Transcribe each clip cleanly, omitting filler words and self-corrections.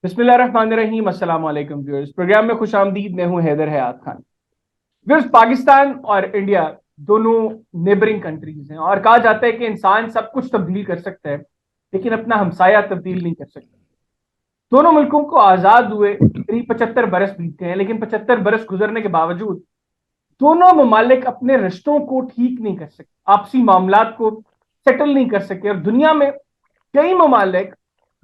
बिस्मिल्लाहिर्रहमानिर्रहीम। अस्सलाम वालेकुम व्यूअर्स, प्रोग्राम में खुश आमदीद। मैं हूं हैदर हयात खान। व्यूअर्स, पाकिस्तान और इंडिया दोनों नेबरिंग कंट्रीज हैं और कहा जाता है कि इंसान सब कुछ तब्दील कर सकता है लेकिन अपना हमसाया तब्दील नहीं कर सकता। दोनों मुल्कों को आजाद हुए करीब 75 बरस बीते हैं, लेकिन 75 बरस गुजरने के बावजूद दोनों ममालिक अपने रिश्तों को ठीक नहीं कर सके, आपसी मामलात को सेटल नहीं कर सके। और दुनिया में कई ममालिक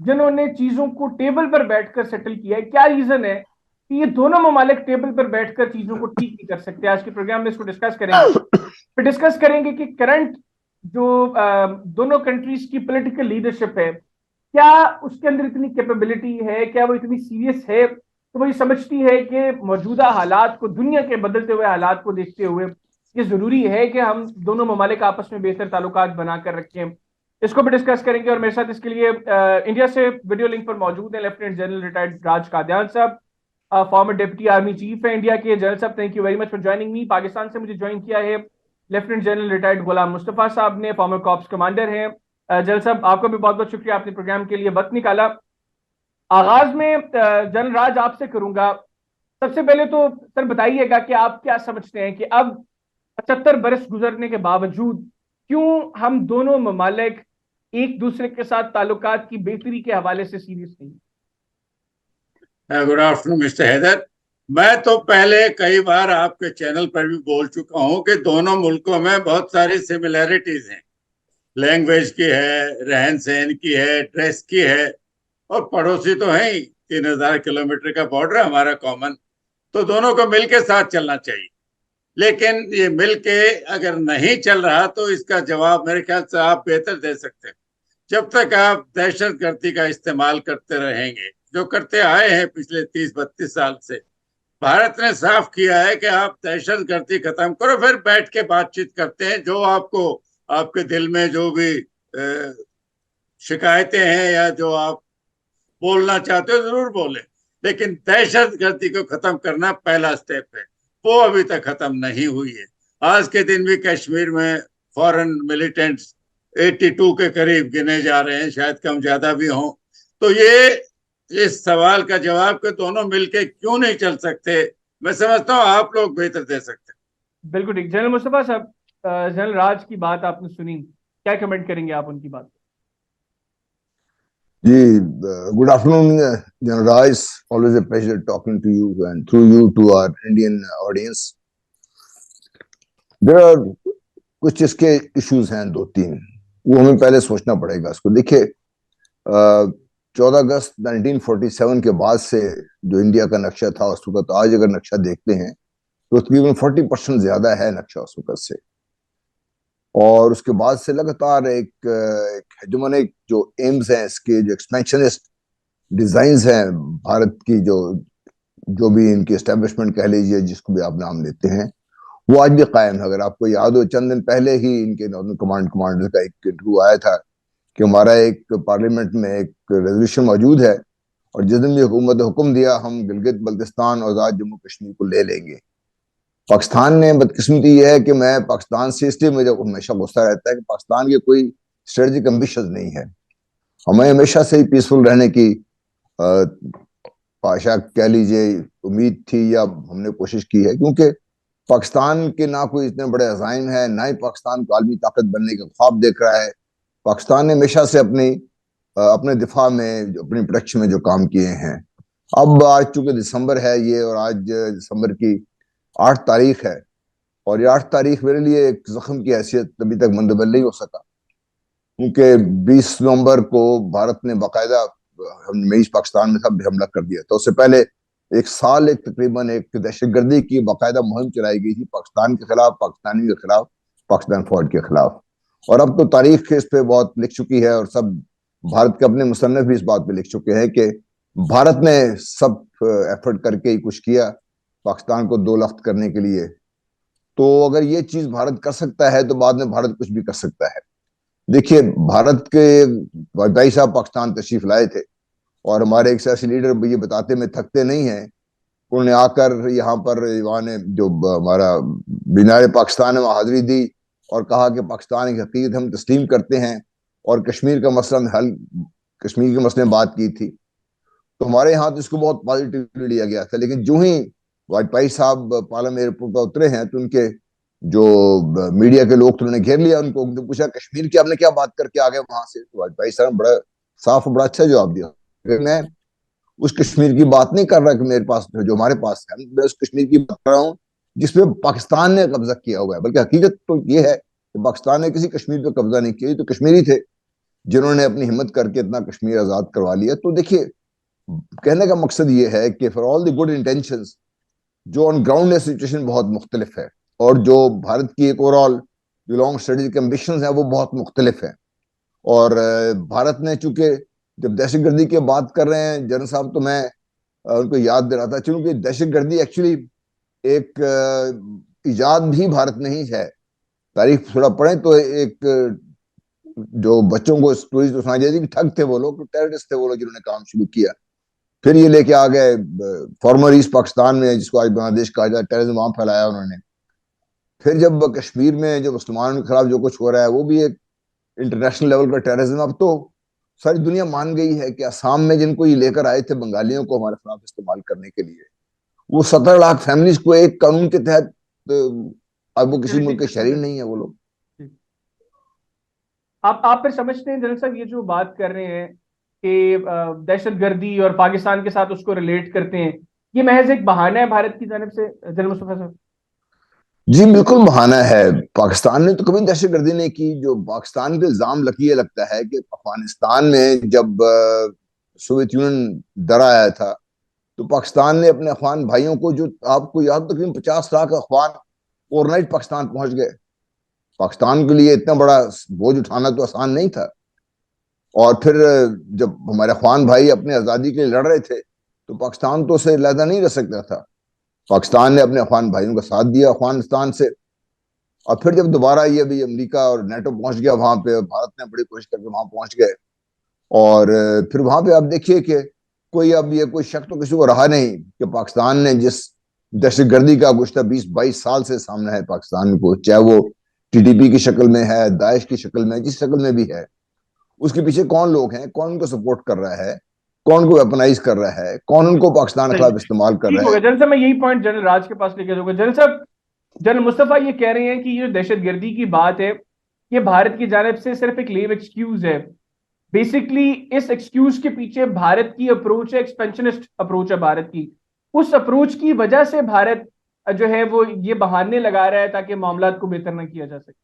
जिन्होंने चीजों को टेबल पर बैठकर सेटल किया है, क्या रीजन है कि ये दोनों ममालिक टेबल पर बैठकर चीजों को ठीक नहीं कर सकते? आज के प्रोग्राम में इसको डिस्कस करेंगे। फिर डिस्कस करेंगे कि करंट जो दोनों कंट्रीज की पॉलिटिकल लीडरशिप है, क्या उसके अंदर इतनी कैपेबिलिटी है, क्या वो इतनी सीरियस है तो वो ये समझती है कि मौजूदा हालात को, दुनिया के बदलते हुए हालात को देखते हुए ये जरूरी है कि हम दोनों ममालिक आपस में बेहतर ताल्लुकात बनाकर रखें। इसको भी डिस्कस करेंगे। और मेरे साथ इसके लिए इंडिया से वीडियो लिंक पर मौजूद है लेफ्टिनेंट जनरल रिटायर्ड राज कादियान साहब, फॉर्मर डिप्टी आर्मी चीफ है इंडिया के। जनरल साहब, thank you very much for joining me. Pakistan से मुझे ज्वाइन किया है lieutenant general retired Ghulam Mustafa साहब ने, फॉर्मर कॉप्स कमांडर हैं। जनरल साहब, आपका भी बहुत बहुत शुक्रिया, आपने प्रोग्राम के लिए वक्त निकाला। आगाज में जनरल राज आपसे करूंगा। सबसे पहले तो सर बताइएगा कि आप क्या समझते हैं कि अब 75 बरस गुजरने के बावजूद क्यों हम दोनों ममालिक एक दूसरे के साथ ताल्लुकात की बेहतरी के हवाले से सीरियस नहीं? Good afternoon mister Haider. मैं तो पहले कई बार आपके चैनल पर भी बोल चुका हूं कि दोनों मुल्कों में बहुत सारी सिमिलैरिटीज हैं। लैंग्वेज की है, रहन सहन की है, ड्रेस की है, और पड़ोसी तो है ही। 3000 किलोमीटर का बॉर्डर हमारा कॉमन। तो दोनों को मिलके साथ चलना चाहिए। लेकिन ये मिलके अगर नहीं चल रहा तो इसका जवाब मेरे ख्याल से आप बेहतर दे सकते हैं। जब तक आप दहशतगर्दी का इस्तेमाल करते रहेंगे, जो करते आए हैं पिछले 30-32 साल से, भारत ने साफ किया है कि आप दहशतगर्दी खत्म करो, फिर बैठ के बातचीत करते हैं। जो आपको, आपके दिल में जो भी शिकायतें हैं या जो आप बोलना चाहते हो जरूर बोले, लेकिन दहशतगर्दी को खत्म करना पहला स्टेप है। वो अभी तक खत्म नहीं हुई है। आज के दिन भी कश्मीर में फॉरेन मिलिटेंट्स 82 के करीब गिने जा रहे हैं, शायद कम ज्यादा भी हों। तो ये इस सवाल का जवाब कि दोनों मिलके क्यों नहीं चल सकते, मैं समझता हूँ आप लोग बेहतर दे सकते हैं। बिल्कुल ठीक। जनरल मुस्तफा साहब, जनरल राज की बात आपने सुनी, क्या कमेंट करेंगे आप उनकी बात? जी, good afternoon, General Raj. Always a pleasure talking to you and through you to our Indian audience. There are कुछ इसके इश्यूज हैं, दो तीन, वो हमें पहले सोचना पड़ेगा। इसको देखिए, 14 अगस्त 1947 के बाद से जो इंडिया का नक्शा था उस वक्त, आज अगर नक्शा देखते हैं तो तकरीबन 40% ज्यादा है नक्शा उस वक्त से। और उसके बाद से लगातार एक हेजेमोनिक जो एम्स हैं, इसके जो एक्सपेंशनिस्ट डिजाइन्स हैं भारत की, जो जो भी इनकी एस्टेब्लिशमेंट कह लीजिए, जिसको भी आप नाम लेते हैं, वो आज भी कायम है। अगर आपको याद हो, चंद दिन पहले ही इनके नॉर्दर्न कमांड कमांडर का एक इंटरव्यू आया था कि हमारा एक पार्लियामेंट में एक रेजोल्यूशन मौजूद है और जिस दिन भी हुकूमत ने हुक्म दिया हम गिलगित बल्तिस्तान और आजाद जम्मू कश्मीर को ले लेंगे। पाकिस्तान ने, बदकिस्मती यह है कि मैं पाकिस्तान से इसलिए मुझे हमेशा गुस्सा रहता है कि पाकिस्तान के कोई स्ट्रेटेजिक एम्बिशन नहीं है। हमें हमेशा से ही पीसफुल रहने की आशा कह लीजिए, उम्मीद थी या हमने कोशिश की है, क्योंकि पाकिस्तान के ना कोई इतने बड़े अज़ाइम है, ना ही पाकिस्तान को आलमी ताकत बनने का ख्वाब देख रहा है। पाकिस्तान ने हमेशा से अपने दिफा में, अपनी प्रोटेक्शन में जो काम किए हैं। अब आज चूंकि दिसंबर है ये, और आज दिसंबर की 8 तारीख है, और ये 8 तारीख मेरे लिए एक जख्म की हैसियत अभी तक मुंतबिल नहीं हो सका, क्योंकि 20 नवंबर को भारत ने बाकायदा, मैं इस पाकिस्तान में था, हमला कर दिया था। उससे पहले एक साल एक तकरीबन एक दहशतगर्दी की बाकायदा मुहिम चलाई गई थी पाकिस्तान के खिलाफ, पाकिस्तानी के खिलाफ, पाकिस्तान फौज के खिलाफ। और अब तो तारीख इस पे बहुत लिख चुकी है और सब भारत के अपने मुसन्निफ भी इस बात पे लिख चुके हैं कि भारत ने सब एफर्ट करके ही कुछ किया पाकिस्तान को दो लख्त करने के लिए। तो अगर ये चीज भारत कर सकता है तो बाद में भारत कुछ भी कर सकता है। देखिए, भारत के भाई साहब पाकिस्तान तशरीफ लाए थे और हमारे एक सियासी लीडर ये बताते में थकते नहीं हैं, उन्होंने आकर यहाँ पर वहाँ ने जो हमारा मीनार पाकिस्तान है वहाँ हाजिरी दी और कहा कि पाकिस्तान की हकीकत हम तस्लीम करते हैं और कश्मीर का मसला हल, कश्मीर के मसले में बात की थी। तो हमारे यहाँ तो इसको बहुत पॉजिटिवली लिया गया था, लेकिन जो ही वाजपेयी साहब पालम एयरपोर्ट पर उतरे हैं तो उनके जो मीडिया के लोग थे उन्होंने घेर लिया उनको, उनसे पूछा कश्मीर की आपने क्या बात करके आ गए वहां से। तो वाजपेयी साहब ने बड़ा साफ और बड़ा अच्छा जवाब दिया कि मैं उस कश्मीर की बात नहीं कर रहा कि मेरे पास जो हमारे पास है, मैं उस कश्मीर की बात कर रहा हूँ जिसमें पाकिस्तान ने कब्जा किया हुआ है। बल्कि हकीकत तो ये है कि पाकिस्तान ने किसी कश्मीर पे कब्जा नहीं किया, तो कश्मीरी थे जिन्होंने अपनी हिम्मत करके इतना कश्मीर आजाद करवा लिया। तो देखिए, कहने का मकसद ये है कि for all the good intentions, जो ऑन ग्राउंड सिचुएशन बहुत मुख्तलिफ है, और जो भारत की एक ओवरऑल जो लॉन्ग स्ट्रेटेजिक एम्बिशंस है वो बहुत मुख्तलिफ है। और भारत ने चूंकि जब दहशतगर्दी की बात कर रहे हैं जनरल साहब, तो मैं उनको याद दिलाता चलूं कि दहशतगर्दी एक्चुअली एक इजाद भी भारत में ही है। तारीख थोड़ा पढ़े तो एक जो बच्चों को स्टोरीज तो सुनाई देती कि ठग थे वो लोग, तो टेररिस्ट थे वो लोग जिन्होंने काम शुरू किया। फिर ये लेके आ गए फॉर्मर ईस्ट पाकिस्तान में, जिसको आज बांग्लादेश कहा जाए, टेररिज्म वहां फैलाया उन्होंने। फिर जब कश्मीर में जो मुसलमानों के खिलाफ जो कुछ हो रहा है वो भी एक इंटरनेशनल लेवल का टेररिज्म। अब तो सारी दुनिया मान गई है कि असम में जिनको ये लेकर आए थे बंगालियों को हमारे खिलाफ इस्तेमाल करने के लिए, वो 17 लाख फैमिलीज को एक कानून के तहत अब वो किसी मुल्क के शहरी नहीं है वो लोग। आप फिर समझते हैं जनरल साहब, ये जो बात कर रहे हैं कि दहशतगर्दी और पाकिस्तान के साथ उसको रिलेट करते हैं, ये महज एक बहाना है भारत की जानिब से जनरल मुस्तफा साहब? जी बिल्कुल बहाना है। पाकिस्तान ने तो कभी दहशतगर्दी नहीं की। जो पाकिस्तान पे इल्जाम ये लगता है कि अफगानिस्तान में जब सोवियत यूनियन डरा आया था, तो पाकिस्तान ने अपने अफगान भाइयों को, जो आपको याद, तकरीबन 50 लाख अफगान ओवरनाइट पाकिस्तान पहुंच गए। पाकिस्तान के लिए इतना बड़ा बोझ उठाना तो आसान नहीं था। और फिर जब हमारे अफगान भाई अपनी आजादी के लिए लड़ रहे थे, तो पाकिस्तान तो उसे अलहदा नहीं रह सकता था। पाकिस्तान ने अपने अफगान भाइयों का साथ दिया अफगानिस्तान से। और फिर जब दोबारा ये भी अमेरिका और नेटो पहुंच गया वहां पे, भारत ने बड़ी कोशिश करके वहां पहुंच गए। और फिर वहां पे आप देखिए कि कोई अब ये कोई शक तो किसी को रहा नहीं कि पाकिस्तान ने जिस दहशतगर्दी का गुज़श्ता 20-22 साल से सामना है पाकिस्तान को, चाहे वो टीटीपी की शक्ल में है, दाइश की शक्ल में, जिस शक्ल में भी है, उसके पीछे कौन लोग हैं, कौन उनको सपोर्ट कर रहा है, कौन को वेपनाइज कर रहा है, कौन उनको पाकिस्तान के खिलाफ इस्तेमाल कर ठीक रहा हो है। गया जनरल साहब, मैं यही पॉइंट जनरल राज के पास लेके जाऊंगा। जनरल साहब, जनरल मुस्तफा ये कह रहे हैं कि ये दहशतगर्दी की बात है, ये भारत की जानिब से सिर्फ एक लेव एक्सक्यूज है। बेसिकली इस एक्सक्यूज के पीछे भारत की अप्रोच है, एक्सपेंशनिस्ट अप्रोच है भारत की। उस अप्रोच की वजह से भारत जो है वो ये बहाने लगा रहा है ताकि मामला को बेहतर ना किया जा सके।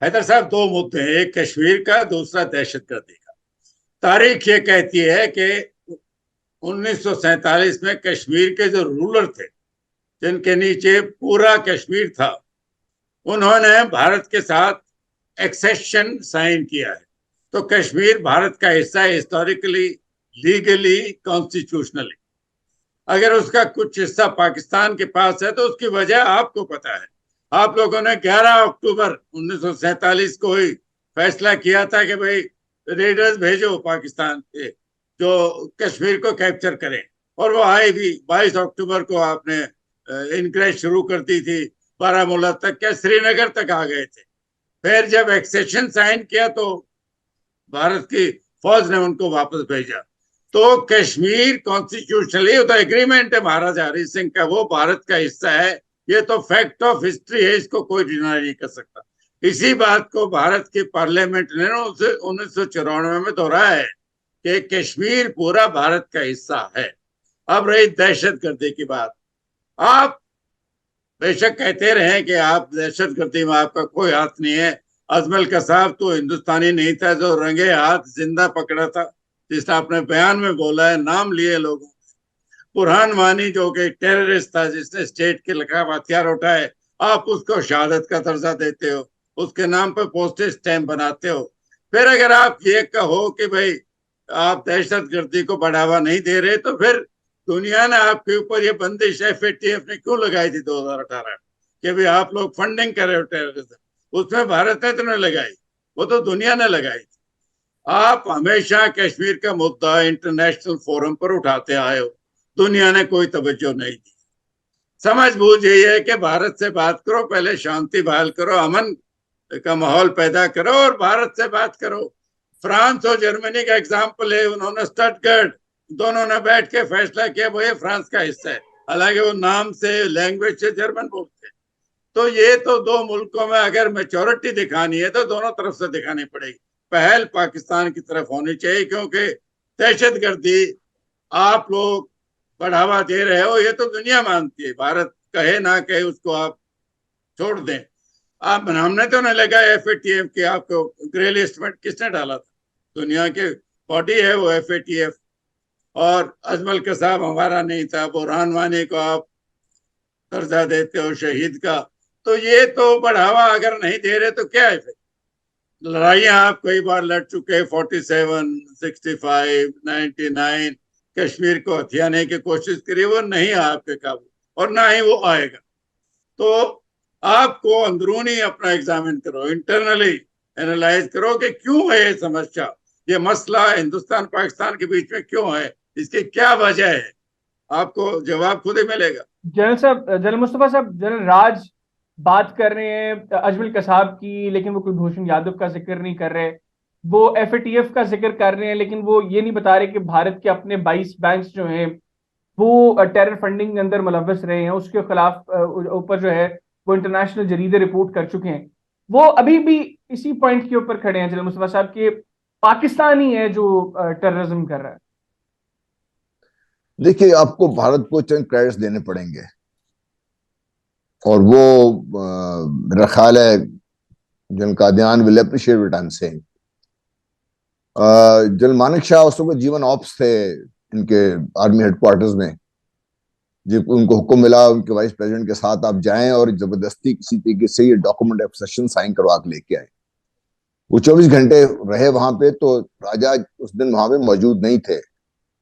हैदर साहब, दो मुद्दे हैं, एक कश्मीर का, दूसरा दहशतगर्दी का। तारीख ये कहती है कि 1947 में कश्मीर के जो रूलर थे, जिनके नीचे पूरा कश्मीर था, उन्होंने भारत के साथ एक्सेशन साइन किया है। तो कश्मीर भारत का हिस्सा है, हिस्टोरिकली, लीगली, कॉन्स्टिट्यूशनली। अगर उसका कुछ हिस्सा पाकिस्तान के पास है तो उसकी वजह आपको पता है। आप लोगों ने 11 अक्टूबर 1947 को ही फैसला किया था कि भाई रेडर्स भेजो पाकिस्तान के, जो कश्मीर को कैप्चर करें, और वो आए भी। 22 अक्टूबर को आपने इनक्रेज शुरू कर दी थी, बारामूला तक, क्या श्रीनगर तक आ गए थे। फिर जब एक्सेशन साइन किया तो भारत की फौज ने उनको वापस भेजा। तो कश्मीर कॉन्स्टिट्यूशनली तो एग्रीमेंट है महाराजा हरि सिंह का, वो भारत का हिस्सा है। ये तो फैक्ट ऑफ हिस्ट्री है, इसको कोई डिनाई नहीं कर सकता। इसी बात को भारत की पार्लियामेंट ने 1994 में दोहराया है कि कश्मीर पूरा भारत का हिस्सा है। अब रही दहशतगर्दी की बात, आप बेशक कहते रहे कि आप दहशतगर्दी में आपका कोई हाथ नहीं है। अजमल कसाब तो हिंदुस्तानी नहीं था जो रंगे हाथ जिंदा पकड़ा था, जिसने अपने बयान में बोला है, नाम लिए लोगों। बुरहान वानी जो कि टेररिस्ट था, जिसने स्टेट के खिलाफ हथियार उठाए, आप उसको शहादत का दर्जा देते हो, उसके नाम पर पोस्टेज स्टैम्प बनाते हो। फिर अगर आप ये कहो कि भाई आप दहशतगर्दी को बढ़ावा नहीं दे रहे, तो फिर दुनिया ने आपके ऊपर ये बंदिश FATF ने क्यों लगाई थी 2018 कि भाई आप लोग फंडिंग कर रहे हो टेररिज्म? उसमें भारत ने तो नहीं लगाई, वो तो दुनिया ने लगाई थी। आप हमेशा कश्मीर का मुद्दा इंटरनेशनल फोरम पर उठाते आए हो, दुनिया ने कोई तवज्जो नहीं दी। समझ बूझ यही है कि भारत से बात करो, पहले शांति बहाल करो, अमन का माहौल पैदा करो और भारत से बात करो। फ्रांस और जर्मनी का एग्जाम्पल है, उन्होंने स्टटगर्ट, दोनों ने बैठ के फैसला किया वो ये फ्रांस का हिस्सा है, हालांकि वो नाम से लैंग्वेज से जर्मन बोलते हैं। तो ये तो दो मुल्कों में अगर मेचोरिटी दिखानी है तो दोनों तरफ से दिखानी पड़ेगी। पहल पाकिस्तान की तरफ होनी चाहिए, क्योंकि दहशतगर्दी आप लोग बढ़ावा दे रहे हो, ये तो दुनिया मानती है, भारत कहे ना कहे उसको आप छोड़ दें। आप हमने तो नहीं लगा FATF की, आपको ग्रे लिस्ट में किसने डाला था? दुनिया के बॉडी है वो FATF। और अजमल कसाब हमारा नहीं था, बुरहान वानी को आप दर्जा देते हो शहीद का। तो ये तो बढ़ावा अगर नहीं दे रहे तो क्या है फिर? लड़ाइयां आप कई बार लड़ चुके, 47, 65, 99, कश्मीर को हथियाने की कोशिश करी, वो नहीं है आपके काबू और ना ही वो आएगा। तो आपको अंदरूनी अपना एग्जामिन करो, इंटरनली एनालाइज करो कि क्यों है ये समस्या, ये मसला हिंदुस्तान पाकिस्तान के बीच में क्यों है, इसकी क्या वजह है, आपको जवाब खुद ही मिलेगा। जनरल साहब, जनरल मुस्तफा साहब, जनरल राज बात कर रहे हैं अजमल कसाब की, लेकिन वो कुलभूषण यादव का जिक्र नहीं कर रहे। वो FATF का जिक्र कर रहे हैं, लेकिन वो ये नहीं बता रहे कि भारत के अपने 22 बैंक्स जो हैं वो टेरर फंडिंग के अंदर मुलव्वस रहे हैं, उसके खिलाफ ऊपर जो है वो इंटरनेशनल जरीदे रिपोर्ट कर चुके हैं। वो अभी भी इसी पॉइंट के ऊपर खड़े हैं जनरल मुस्तफा साहब के पाकिस्तान ही है जो टेररिज्म कर रहा है। देखिए, आपको भारत को चंद क्रेडिट्स देने पड़ेंगे, और वो मेरा ख्याल है general Kadian will appreciate what I am saying. General Manekshaw उस वक्त जीवन ऑप्स थे इनके आर्मी हेडक्वार्टर्स में, जब उनको हुक्म मिला उनके वाइस प्रेसिडेंट के साथ आप जाएं और जबरदस्ती किसी तरीके से ये डॉक्यूमेंट ऑफ सेशन साइन करवा के लेके आए। वो 24 घंटे रहे वहां पे, तो राजा उस दिन वहां पे मौजूद नहीं थे,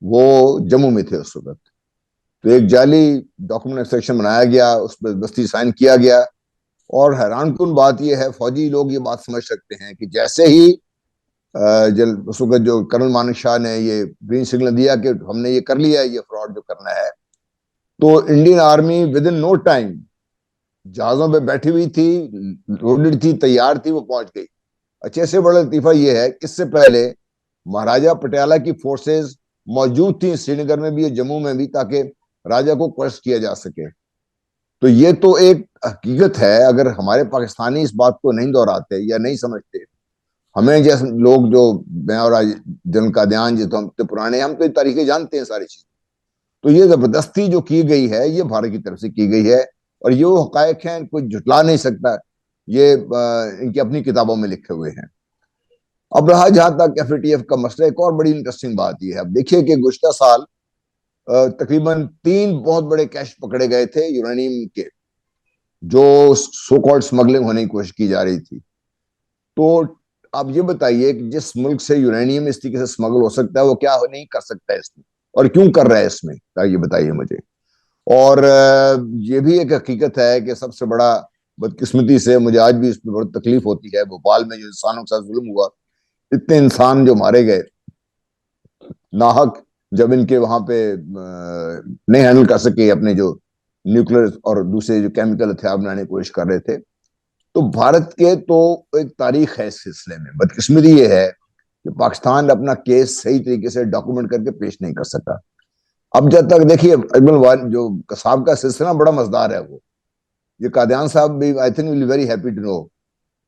वो जम्मू में थे उस वक्त। तो एक जाली डॉक्यूमेंट ऑफ सेशन बनाया गया, उस पर दस्ती साइन किया गया। और हैरानकुन बात यह है, फौजी लोग ये बात समझ सकते हैं कि जैसे ही जल उस वक्त जो कर्नल मानिक शाह ने ये ग्रीन सिग्नल दिया कि हमने ये कर लिया है, ये फ्रॉड जो करना है, तो Indian army within no time जहाजों पे बैठी हुई थी, लोडेड थी, तैयार थी, वो पहुंच गई। अच्छे से बड़ा लतीफा ये है, इससे पहले महाराजा पटियाला की फोर्सेस मौजूद थी श्रीनगर में भी और जम्मू में भी, ताकि राजा को क्वेश्चन किया जा सके। तो ये तो एक हकीकत है। अगर हमारे पाकिस्तानी इस बात को नहीं दोहराते या नहीं समझते, हमें जैसे लोग, जो मैं और जनरल कादियान जी, तो हम तो पुराने, हम तो तारीखें जानते हैं सारी चीजें। तो ये जबरदस्ती जो की गई है ये भारत की तरफ से की गई है, और ये वो हकायक हैं, कोई झुटला नहीं सकता। ये इनकी अपनी किताबों में लिखे हुए हैं। अब रहा जहां तक FATF का मसला, एक और बड़ी इंटरेस्टिंग बात यह है, अब देखिए कि गुज़श्ता साल तकरीबन 3 बहुत बड़े कैश पकड़े गए थे यूरेनियम के, जो सो कॉल्ड स्मगलिंग होने की कोशिश की जा रही थी। तो आप ये बताइए कि जिस मुल्क से यूरेनियम इस तरीके से स्मगल हो सकता है, वो क्या नहीं कर सकता है इसमें, और क्यों कर रहा है इसमें, ये बताइए मुझे। और ये भी एक हकीकत है कि सबसे बड़ा बदकिस्मती से मुझे आज भी इसमें बहुत तकलीफ होती है, भोपाल में जो इंसानों के साथ जुल्म हुआ, इतने इंसान जो मारे गए नाहक, जब इनके वहां पे नहीं हैंडल कर सके अपने जो न्यूक्लियर और दूसरे जो केमिकल हथियार बनाने की कोशिश कर रहे थे। तो भारत के तो एक तारीख है इस सिलसिले में। बदकिस्मती ये है कि पाकिस्तान अपना केस सही तरीके से डॉक्यूमेंट करके पेश नहीं कर सका। अब जब तक देखिए, अजमल जो कसाब का सिलसिला बड़ा मजेदार है, वो ये कादियान साहब भी I think will very happy to know,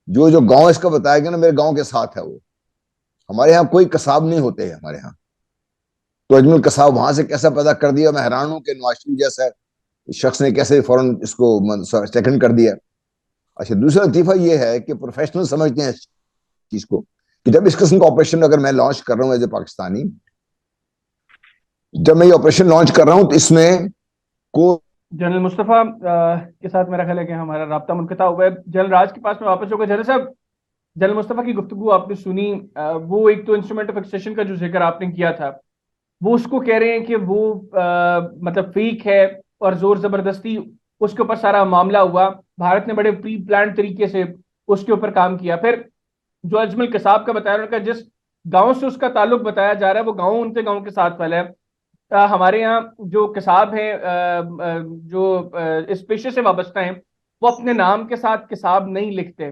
जो जो गांव इसका बताया गया ना, मेरे गांव के साथ है वो। हमारे यहाँ कोई कसाब नहीं होते हैं हमारे यहाँ। तो अजमल कसाब वहां से कैसा पैदा कर दिया, मैं हैरान हूं कि नवाज शरीफ जैसा शख्स ने कैसे फौरन इसको सेकंड कर दिया। अच्छा, दूसरा लतीफा ये है कि प्रोफेशनल समझते हैं इस चीज को, कि जब इस किस्म का ऑपरेशन अगर मैं लॉन्च कर रहा हूं एज ए पाकिस्तानी, जब मैं ये ऑपरेशन लॉन्च कर रहा हूं, तो इसमें को जनरल मुस्तफा के साथ मेरा ख्याल है कि हमारा राब्ता मुनक़ता हुआ है। जनरल राज के पास में वापस होगा। जनरल साहब, जनरल मुस्तफा की गुफ्तगू आपने सुनी, वो एक तो इंस्ट्रूमेंट ऑफ एक्सट्रैक्शन का जो जिक्र आपने किया था, वो उसको कह रहे हैं कि वो मतलब फेक है और जोर जबरदस्ती उसके ऊपर सारा मामला हुआ। भारत ने बड़े प्री प्लान तरीके से उसके ऊपर काम किया। फिर जो अजमल कसाब का बताया, उनका जिस गांव से उसका ताल्लुक बताया जा रहा है, वो गांव उनके गांव के साथ वाला है। हमारे यहाँ जो किसाब हैं, जो इस पेशे से वाबस्ता हैं, वो अपने नाम के साथ किसाब नहीं लिखते।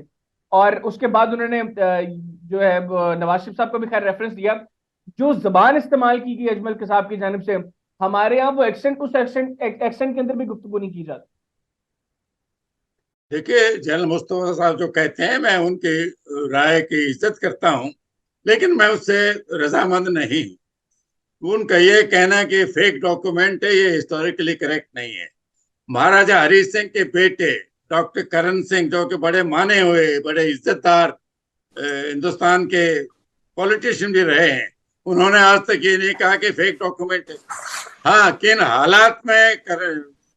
और उसके बाद उन्होंने जो है नवाज शरीफ साहब को भी खैर रेफरेंस दिया। जो जबान इस्तेमाल की गई अजमल कसाब की जानिब से, हमारे यहाँ वो एक्सेंट, उस एक्सेंट के अंदर भी गुफ्तगू नहीं की जाती। देखिए, जनरल मुस्तफा साहब जो कहते हैं, मैं उनकी राय की इज्जत करता हूं, लेकिन मैं उससे रजामंद नहीं हूं। उनका ये कहना कि फेक डॉक्यूमेंट है, ये हिस्टोरिकली करेक्ट नहीं है। महाराजा हरि सिंह के बेटे डॉक्टर करण सिंह, जो कि बड़े माने हुए, बड़े इज्जतदार हिंदुस्तान के पॉलिटिशियन भी रहे हैं, उन्होंने आज तक ये नहीं कहा कि फेक डॉक्यूमेंट है। हाँ, किन हालात में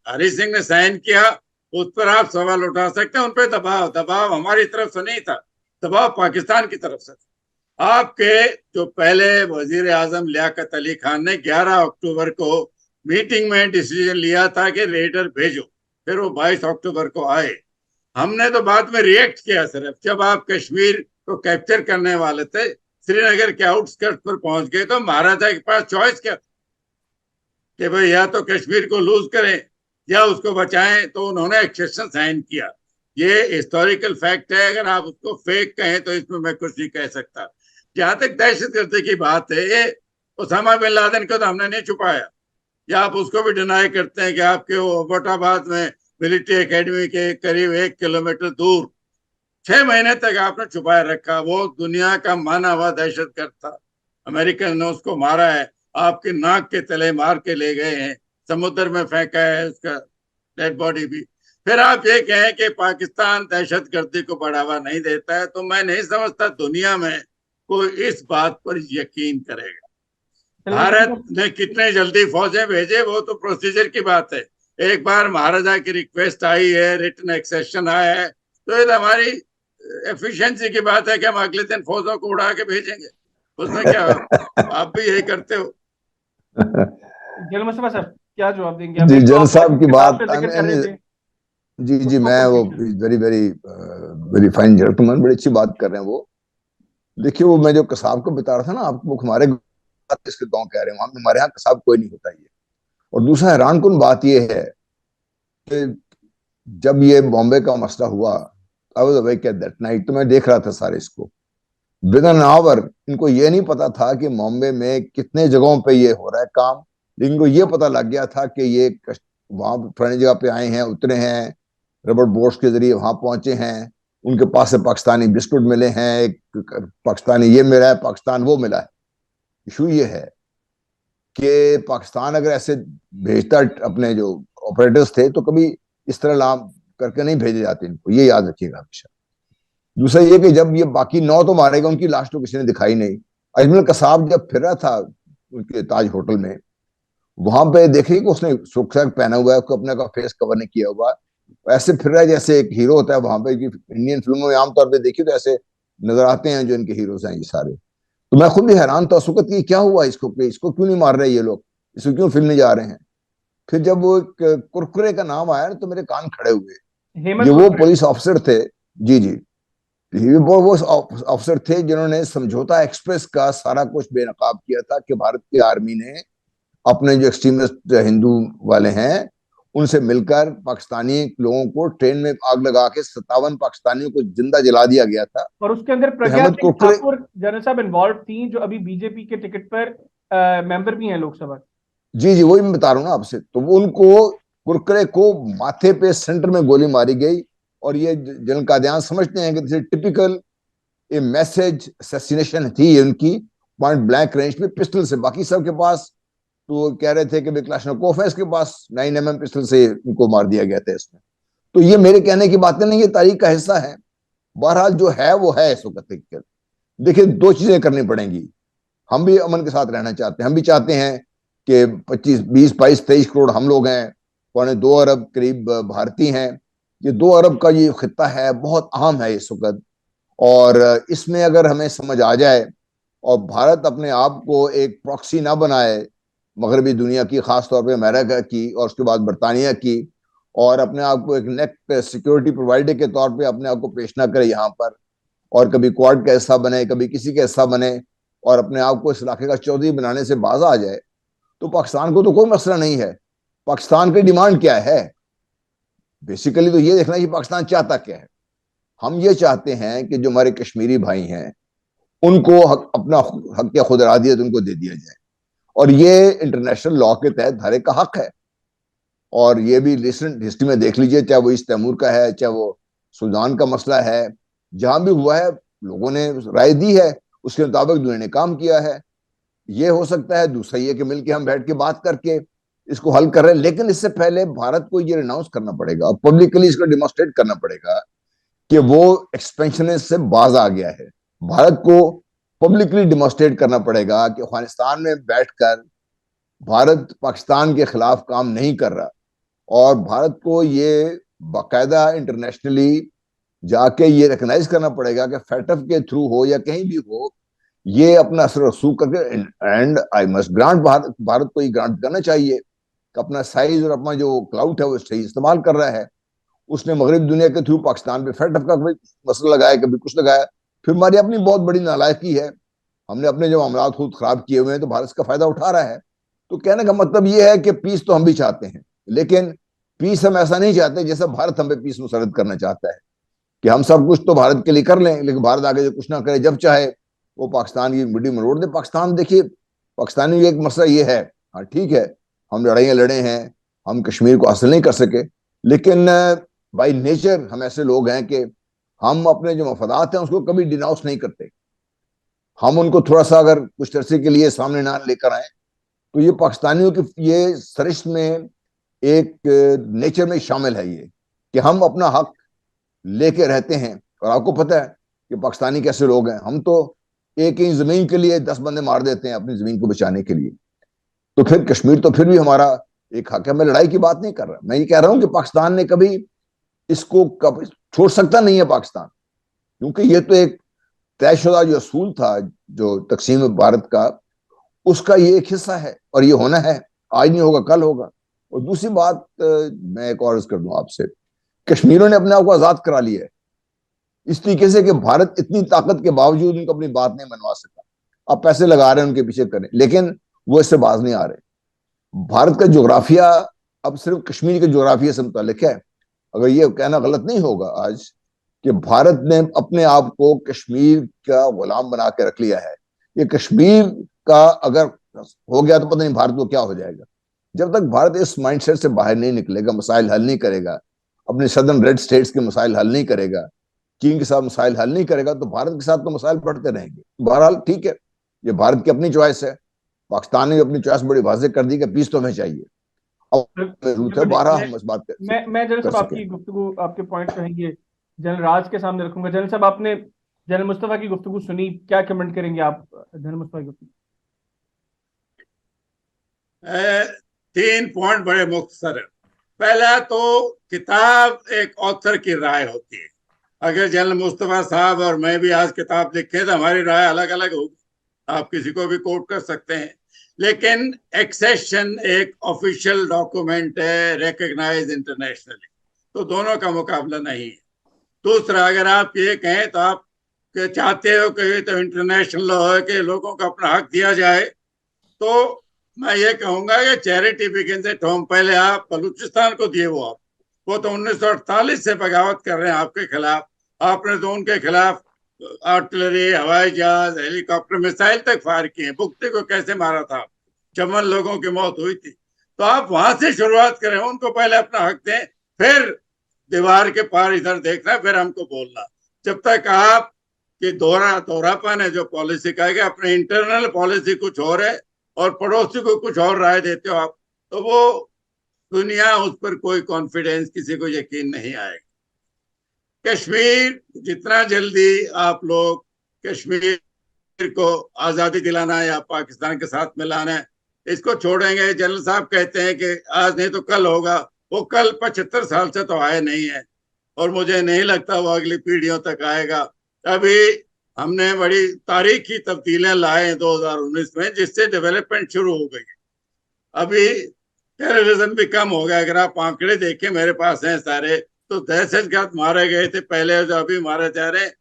हरि सिंह ने साइन किया, उस पर आप सवाल उठा सकते हैं। उन पर दबाव दबाव हमारी तरफ से नहीं था, दबाव पाकिस्तान की तरफ से था। आपके जो पहले वजीर आजम लियाकत अली खान ने 11 अक्टूबर को मीटिंग में डिसीजन लिया था कि रेडर भेजो, फिर वो 22 अक्टूबर को आए। हमने तो बाद में रिएक्ट किया सिर्फ जब आप कश्मीर को कैप्चर करने वाले थे, श्रीनगर के आउटस्कर्ट पर पहुंच गए, तो महाराजा के पास चॉइस क्या कि भाई या तो कश्मीर को लूज करें या उसको बचाएं, तो उन्होंने एक्सेशन साइन किया। ये हिस्टोरिकल फैक्ट है, अगर आप उसको फेक कहें तो इसमें मैं कुछ नहीं कह सकता। जहां तक दहशतगर्दी की बात है, ये उसामा बिन लादेन को तो हमने नहीं छुपाया, या आप उसको भी डिनाई करते हैं कि आपके वो अबोटाबाद में मिलिट्री एकेडमी के करीब 1 किलोमीटर दूर 6 महीने तक आपने छुपाए रखा। वो दुनिया का माना हुआ दहशतगर्द था, अमेरिकन ने उसको मारा है, आपके नाक के तले मार के ले गए हैं, समुद्र में फेंका है उसका डेड बॉडी भी। फिर आप ये कहें कि पाकिस्तान दहशतगर्दी को बढ़ावा नहीं देता है, तो मैं नहीं समझता दुनिया में कोई इस बात पर यकीन करेगा। भारत ने कितने जल्दी फौजें भेजे, वो तो प्रोसीजर की बात है। एक बार महाराजा की रिक्वेस्ट आई है, रिटन एक्सेशन आया है, तो ये तो हमारी एफिशिएंसी की बात है कि हम अगले दिन फौजों को उड़ा के भेजेंगे। उसमें क्या आप भी यही करते हो। जनरल मुस्तफा साहब क्या जवाब देंगे? जी, तो जनरल साहब की बात, जिक्र कर रहे थे, जी जी, मैं वो very very very fine gentleman, बड़ी अच्छी बात कर रहे हैं वो। देखिए, वो मैं जो कसाब को बता रहा था ना आपको, वो हमारे इसके गांव कह रहे हैं, वहां हमारे यहाँ कसाब कोई नहीं होता ये। और दूसरा हैरान कुन बात ये है कि जब ये बॉम्बे का मसला हुआ, I was awake at that night, तो मैं देख रहा था सारे इसको विद एन आवर। इनको ये नहीं पता था कि बॉम्बे में कितने जगहों पे ये हो रहा है काम, लेकिन इनको ये पता लग गया था कि ये वहां फलानी जगह पे आए हैं, उतरे हैं, रबड़ बोट्स के जरिए वहां पहुंचे हैं, उनके पास से पाकिस्तानी बिस्कुट मिले हैं, एक पाकिस्तानी ये मिला है, पाकिस्तान वो मिला है। इशू ये है कि पाकिस्तान अगर ऐसे भेजता, अपने जो ऑपरेटर्स थे, तो कभी इस तरह लाम करके नहीं भेजे जाते इनको, ये याद रखिएगा हमेशा। दूसरा ये कि जब ये बाकी 9 तो मारे गए, उनकी लाश तो किसी ने दिखाई नहीं। अजमल कसाब जब फिर रहा था उनके ताज होटल में, वहां पे देखिए कि उसने सुरक्षा पहना हुआ है, अपने का फेस कवर नहीं किया हुआ, ऐसे फिर रहा है जैसे एक हीरो होता है वहां पे। इंडियन फिल्मों में आमतौर पर देखिए तो ऐसे नजर आते हैं जो इनके हीरोज हैं ये सारे। तो मैं खुद भी हैरान था उस वक्त कि क्या हुआ इसको, इसको क्यों नहीं मार रहे ये लोग, इसको क्यों फिल्म नहीं जा रहे हैं। फिर जब वो कुरकुरे का नाम आया तो मेरे कान खड़े हुए। ये वो पुलिस ऑफिसर थे, जी जी, ये वो ऑफिसर थे जिन्होंने समझौता एक्सप्रेस का सारा कुछ बेनकाब किया था कि भारत की आर्मी ने अपने जो एक्सट्रीमिस्ट हिंदू वाले हैं उनसे मिलकर पाकिस्तानी लोगों को ट्रेन में आग लगा के 57 पाकिस्तानियों को जिंदा जला दिया गया था। और उसके अंदर प्रज्ञा सिंह ठाकुर जनरल साहब इन्वॉल्व थी, जो अभी बीजेपी के टिकट पर मेंबर भी हैं लोकसभा। जी जी, वही मैं बता रहा हूँ ना आपसे। तो वो उनको कुरकुरे को माथे पे सेंटर में गोली मारी गई, और ये जनरल कादियान समझते हैं कि टिपिकल ए मैसेज असैसिनेशन थी उनकी, पॉइंट ब्लैंक रेंज पे पिस्टल से। बाकी सबके पास तो कह रहे थे कि क्लाशनकोफ है इसके पास, 9mm पिस्टल से उनको मार दिया गया था इसमें। तो ये मेरे कहने की बातें नहीं, ये तारीख का हिस्सा है। बहरहाल जो है वो है इस वक्त। देखिए, 2 चीजें करनी पड़ेंगी। हम भी अमन के साथ रहना चाहते हैं, हम भी चाहते हैं कि 25, 20, 22, 23 करोड़ हम लोग हैं, 2.25 अरब करीब भारतीय हैं। ये 2 अरब का ये खिता है, बहुत अहम है इस वक्त। और इसमें अगर हमें समझ आ जाए और भारत अपने आप को एक प्रॉक्सी ना बनाए मगरबी दुनिया की, खासतौर पे अमेरिका की और उसके बाद बरतानिया की, और अपने आप को एक नेट सिक्योरिटी प्रोवाइडर के तौर पे अपने आप को पेश ना करे यहाँ पर, और कभी क्वाड का हिस्सा बने, कभी किसी का हिस्सा बने, और अपने आप को इस इलाके का चौधरी बनाने से बाज आ जाए, तो पाकिस्तान को तो कोई मसला नहीं है। पाकिस्तान की डिमांड क्या है? बेसिकली तो ये देखना है कि पाकिस्तान चाहता क्या है। हम ये चाहते हैं कि जो हमारे कश्मीरी भाई हैं उनको अपना हक खुद इरादियत उनको दे दिया जाए, और ये इंटरनेशनल लॉ के तहत हर एक का हक है। और ये भी रिसेंट हिस्ट्री में देख लीजिए, चाहे वो ईस्ट तैमूर का है, चाहे वो सूडान का मसला है, जहां भी हुआ है लोगों ने राय दी है, उसके मुताबिक दुनिया ने काम किया है। ये हो सकता है, दूसरा ये कि मिलकर हम बैठ के बात करके इसको हल कर रहे हैं, लेकिन इससे पहले भारत को ये रिनाउंस करना पड़ेगा और पब्लिकली इसको डिमॉन्स्ट्रेट करना पड़ेगा कि वो एक्सपेंशन से बाज आ गया है। भारत को पब्लिकली डिमॉन्स्ट्रेट करना पड़ेगा कि अफगानिस्तान में बैठकर भारत पाकिस्तान के खिलाफ काम नहीं कर रहा, और भारत को ये बाकायदा इंटरनेशनली जाके ये रिकग्नाइज करना पड़ेगा कि फैटफ के थ्रू हो या कहीं भी हो, ये अपना असर रसूख करके, and I must grant, Bharat को ये ग्रांट करना चाहिए कि अपना साइज और अपना जो क्लाउड है वो सही इस्तेमाल कर रहा है। उसने मगरब दुनिया के थ्रू पाकिस्तान पे फैटफ का कभी मसला लगाया, कभी कुछ लगाया। फिर हमारी अपनी बहुत बड़ी नालायकी है, हमने अपने जो मामला खुद खराब किए हुए हैं, तो भारत इसका फायदा उठा रहा है। तो कहने का मतलब ये है कि पीस तो हम भी चाहते हैं, लेकिन पीस हम ऐसा नहीं चाहते जैसा भारत हम पे पीस मुसरत करना चाहता है, कि हम सब कुछ तो भारत के लिए कर लें, लेकिन भारत आगे जो कुछ ना करे, जब चाहे वो पाकिस्तान की मिट्टी में रोड दे। पाकिस्तान देखिए, पाकिस्तानी एक मसला ये है, हाँ ठीक है, हम लड़ाइयाँ लड़े हैं, हम कश्मीर को हासिल नहीं कर सके, लेकिन बाई नेचर हम ऐसे लोग हैं कि हम अपने जो मफादात हैं उसको कभी डिनाउंस नहीं करते। हम उनको थोड़ा सा अगर कुछ अरसे के लिए सामने ना लेकर आए, तो ये पाकिस्तानियों की ये सरिश्त में एक नेचर में शामिल है ये, कि हम अपना हक लेके रहते हैं। और आपको पता है कि पाकिस्तानी कैसे लोग हैं, हम तो एक ही जमीन के लिए 10 बंदे मार देते हैं अपनी जमीन को बचाने के लिए। तो फिर कश्मीर तो फिर भी हमारा एक हक है। मैं लड़ाई की बात नहीं कर रहा, मैं ये कह रहा हूं कि पाकिस्तान ने कभी इसको कब छोड़ सकता नहीं है पाकिस्तान, क्योंकि ये तो एक तयशुदा जो असूल था, जो तकसीम भारत का, उसका ये एक हिस्सा है और ये होना है। आज नहीं होगा कल होगा। और दूसरी बात, मैं एक और अर्ज कर दूं आपसे, कश्मीरियों ने अपने आप को आजाद करा लिया है इस तरीके से कि भारत इतनी ताकत के बावजूद उनको अपनी बात नहीं मनवा सका। अब पैसे लगा रहे हैं उनके पीछे करें, लेकिन वो इससे बाज नहीं आ रहे। भारत का जोग्राफिया अब सिर्फ कश्मीर के जोग्राफिया से मुतालिक है। अगर ये कहना गलत नहीं होगा आज कि भारत ने अपने आप को कश्मीर का गुलाम बना के रख लिया है। ये कश्मीर का अगर हो गया तो पता नहीं भारत को क्या हो जाएगा। जब तक भारत इस माइंडसेट से बाहर नहीं निकलेगा, मसाइल हल नहीं करेगा, अपने सदर्न रेड स्टेट्स के मसाइल हल नहीं करेगा, चीन के साथ मसाइल हल नहीं करेगा, तो भारत के साथ तो मसाइल बढ़ते रहेंगे। बहरहाल ठीक है, ये भारत की अपनी चॉइस है। पाकिस्तान ने अपनी चॉइस बड़ी वाजे कर दी कि पीस तो हमें चाहिए। अब जरूरत है बिल्कुल। बारह हम इस बात मैं जनरल कर साहब सकें। आपकी गुफ्तगू, आपके पॉइंट जो है ये जनरल राज के सामने रखूंगा। जनरल साहब, आपने जनरल मुस्तफा की गुफ्तगू सुनी, क्या कमेंट करेंगे आप जनरल मुस्तफा की गुफ्तगू? 3 पॉइंट बड़े मुख्तसर है। पहला तो किताब एक ऑथर की राय होती है। अगर जनरल मुस्तफा साहब और मैं भी आज किताब लिखे तो हमारी राय अलग अलग होगी, आप किसी को भी कोट कर सकते हैं, लेकिन एक्सेशन एक ऑफिशियल डॉक्यूमेंट है, रिकग्नाइज इंटरनेशनली, तो दोनों का मुकाबला नहीं है। दूसरा, अगर आप ये कहें तो आप चाहते हो कि तो इंटरनेशनल लॉ है कि लोगों को अपना हक दिया जाए, तो मैं ये कहूंगा कि चैरिटी बिगिंस एट होम। पहले आप बलूचिस्तान को दिए वो तो 1948 से बगावत कर रहे हैं आपके खिलाफ। आपने तो उनके खिलाफ आर्टिलरी, हवाई जहाज, हेलीकॉप्टर, मिसाइल तक फायर किए। बुख्ती को कैसे मारा था, 54 लोगों की मौत हुई थी। तो आप वहां से शुरुआत करें, उनको पहले अपना हक दें, फिर दीवार के पार इधर देखना, फिर हमको बोलना। जब तक आप कि दोहरापन है जो पॉलिसी का है कि अपने इंटरनल पॉलिसी कुछ और है और पड़ोसी को कुछ और राय देते हो आप, तो वो दुनिया, उस पर कोई कॉन्फिडेंस, किसी को यकीन नहीं आएगा। कश्मीर, जितना जल्दी आप लोग कश्मीर को आजादी दिलाना है या पाकिस्तान के साथ मिलाना है, इसको छोड़ेंगे। जनरल साहब कहते हैं कि आज नहीं तो कल होगा, वो कल 75 साल से तो आए नहीं है और मुझे नहीं लगता वो अगली पीढ़ियों तक आएगा। अभी हमने बड़ी तारीखी तब्दीलियां लाए 2019 में, जिससे डेवलपमेंट शुरू हो गई। अभी टेररिज्म भी कम हो गया। अगर आप आंकड़े देखें, मेरे पास हैं सारे, तो दहशतगर्द मारे गए थे पहले जो अभी मारे जा रहे हैं।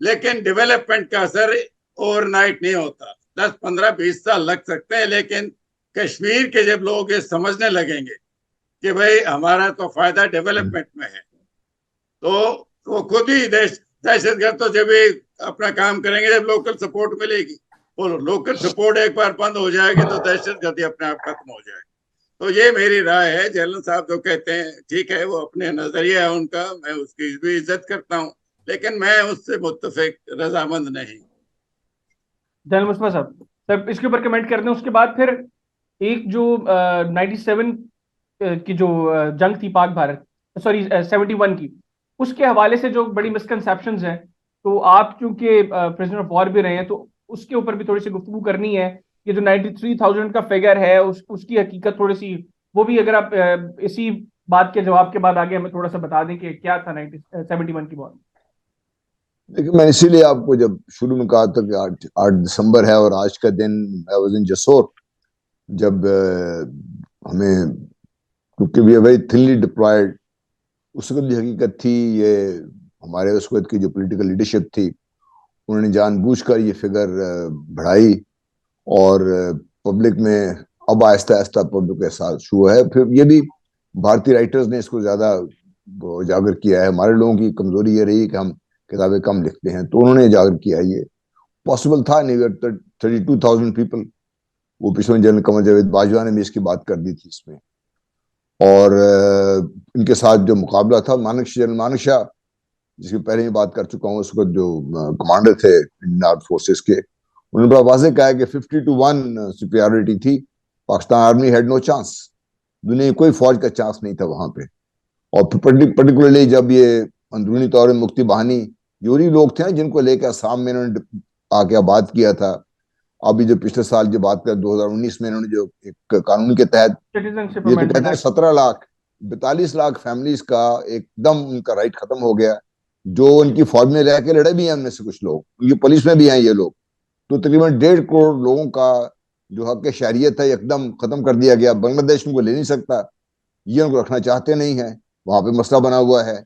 लेकिन डेवलपमेंट का असर ओवरनाइट नहीं होता, 10, 15, 20 साल लग सकते हैं। लेकिन कश्मीर के जब लोग ये समझने लगेंगे कि भाई हमारा तो फायदा डेवलपमेंट में है, तो तो वो खुद ही दहशतगर्द तो जब भी अपना काम करेंगे जब लोकल सपोर्ट मिलेगी। वो लोकल सपोर्ट एक बार बंद हो जाएगी तो दहशतगर्दी अपने आप खत्म हो जाएगी। तो ये मेरी राय है। जनरल साहब जो कहते हैं ठीक है, वो अपने नजरिया है उनका, मैं उसकी भी इज्जत करता हूँ, लेकिन मैं उससे मुत्तफिक रजामंद नहीं। जनरल मुस्तफा साहब, सर इसके ऊपर कमेंट करते हैं। उसके बाद फिर एक जो 97 की जो जंग थी पाक भारत, सॉरी 71 की, उसके हवाले से जो बड़ी मिसकंसेप्शंस हैं, तो आप चूंकि प्रेसिडेंट ऑफ वॉर भी रहे हैं, तो उसके ऊपर भी थोड़ी सी गुफ्तगू करनी है। ये जो 93,000 का फिगर है, उसकी हकीकत थोड़ी सी, वो भी अगर आप इसी बात के जवाब के बाद आगे हमें थोड़ा सा बता दें कि क्या था 1971 की वॉर। देखिए, मैंने इसीलिए आपको जब शुरू में कहा था कि 8 दिसंबर है और आज का दिन, आई वाज इन जसोर, जब हमें, क्योंकि we are very thinly deployed, उस वक्त जो हकीकत थी, ये हमारे उस वक्त की जो पॉलिटिकल लीडरशिप थी, उन्होंने जानबूझकर ये फिगर बढ़ाई और पब्लिक में अब आहिस्ता आहिस्ता पब्लिक के साथ शुरू है। फिर ये भी भारतीय राइटर्स ने इसको ज्यादा उजागर किया है। हमारे लोगों की कमजोरी ये रही कि हम किताबें कम लिखते हैं, तो उन्होंने उजागर किया है। ये पॉसिबल था नहीं। 32,000 पीपल, वो पिछले जनरल कमर जावेद बाजवा ने भी इसकी बात कर दी थी इसमें। और इनके साथ जो मुकाबला था, जनरल मानक शाह, जिसकी पहले ही बात कर चुका हूँ, उस वक्त जो कमांडर थे इंडियन आर्म फोर्सेस के, उन्होंने बड़ा वाजे कहा कि 50-1 सुपीरियरिटी थी। Pakistan army had no chance, दुनिया की कोई फौज का चांस नहीं था वहां पे। और पर्टिकुलरली जब ये अंदरूनी तौर पर मुक्ति बहानी, यूरी लोग थे जिनको लेकर असम में इन्होंने आके आबाद किया था। अभी जो पिछले साल जो बात कर 2019 में इन्होंने जो एक कानून के तहत, सिटीजनशिप ये तो कहते हैं अमेंडमेंट 17 लाख फैमिलीज का एकदम उनका राइट खत्म हो गया। जो उनकी फौज में रह के लड़े भी हैं उनमें से कुछ लोग, उनकी पुलिस में भी हैं ये लोग, तो तकरीबन 1.5 करोड़ लोगों का जो हक शहरियत है एकदम खत्म कर दिया गया। बांग्लादेश उनको ले नहीं सकता, ये उनको रखना चाहते नहीं है, वहां पे मसला बना हुआ है।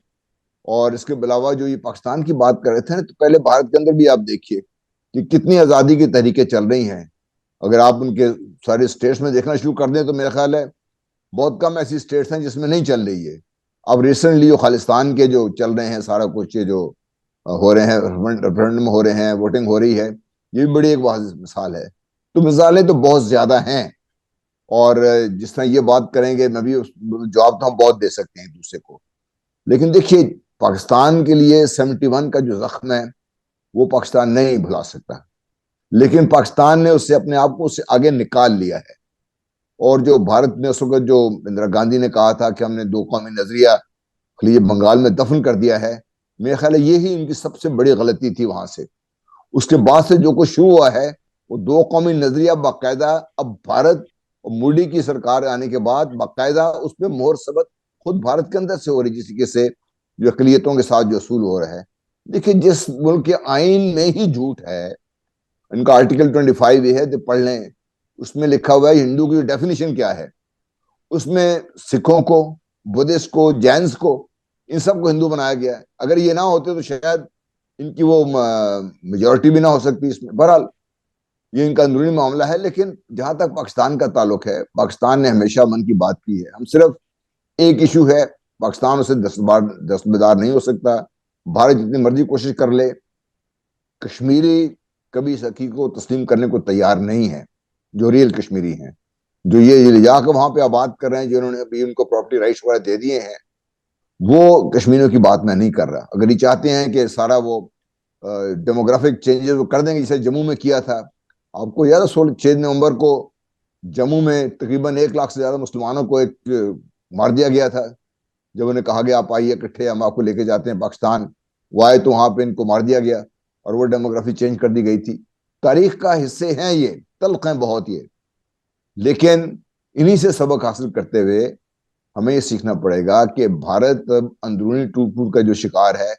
और इसके अलावा जो ये पाकिस्तान की बात कर रहे थे ना, तो पहले भारत के अंदर भी आप देखिए कि कितनी आजादी की तहरीकें चल रही हैं। अगर आप उनके सारे स्टेट्स में देखना शुरू कर दें तो मेरा ख्याल है बहुत कम ऐसी स्टेट्स हैं जिसमें नहीं चल रही है। अब रिसेंटली जो खालिस्तान के जो चल रहे हैं सारा कुछ, ये जो हो रहे हैं, रेफरेंडम हो रहे हैं, वोटिंग हो रही है, ये भी बड़ी एक वाज़िह मिसाल है। तो मिसालें तो बहुत ज्यादा हैं। और जिस तरह ये बात करेंगे, मैं भी जवाब तो हम बहुत दे सकते हैं एक दूसरे को, लेकिन देखिए पाकिस्तान के लिए 71 का जो जख्म है वो पाकिस्तान नहीं भुला सकता, लेकिन पाकिस्तान ने उससे अपने आप को उससे आगे निकाल लिया है। और जो भारत ने उस वक्त, जो इंदिरा गांधी ने कहा था कि हमने 2 कौमी नजरिया खलीज बंगाल में दफन कर दिया है, मेरा ख्याल है यही इनकी सबसे बड़ी गलती थी वहां से। उसके बाद से जो कुछ शुरू हुआ है, वो 2 कौमी नजरिया बाकायदा अब भारत और मोदी की सरकार आने के बाद बाकायदा उस पर मोहर सबत खुद भारत के अंदर से हो रही, जिसके से जो अकलियतों के साथ जो असूल हो रहा है। देखिए, जिस मुल्क के आइन में ही झूठ है, इनका आर्टिकल 25 ये है, तो पढ़ लें, उसमें लिखा हुआ है हिंदू की डेफिनेशन क्या है। उसमें सिखों को, बुद्धिस्ट को, जैन्स को, इन सबको हिंदू बनाया गया है। अगर ये ना होते तो शायद इनकी वो मेजोरिटी भी ना हो सकती इसमें। बहरहाल ये इनका अंदरूनी मामला है। लेकिन जहां तक पाकिस्तान का ताल्लुक है, पाकिस्तान ने हमेशा मन की बात की है। हम सिर्फ एक इशू है, पाकिस्तान उसे दस्तबरदार नहीं हो सकता, भारत जितनी मर्जी कोशिश कर ले। कश्मीरी कभी इस हकीकत को तस्लीम करने को तैयार नहीं है, जो रियल कश्मीरी हैं, जो ये जाकर वहां पे आबाद कर रहे हैं, जिन्होंने अभी उनको प्रॉपर्टी राइट्स वगैरह दे दिए हैं, वो कश्मीरियों की बात मैं नहीं कर रहा। अगर ये चाहते हैं कि सारा वो डेमोग्राफिक चेंजेस वो कर देंगे जैसे जम्मू में किया था। आपको याद है 6 नवंबर को जम्मू में तकरीबन 1 लाख से ज्यादा मुसलमानों को एक मार दिया गया था, जब उन्हें कहा गया आप आइए इकट्ठे, हम आपको लेके जाते हैं पाकिस्तान। वो आए तो वहां पे इनको मार दिया गया और वो डेमोग्राफी चेंज कर दी गई थी। तारीख का हिस्से हैं ये, तल्ख हैं बहुत ये, लेकिन इन्हीं से सबक हासिल करते हुए हमें ये सीखना पड़ेगा कि भारत अंदरूनी टूट फूट का जो शिकार है,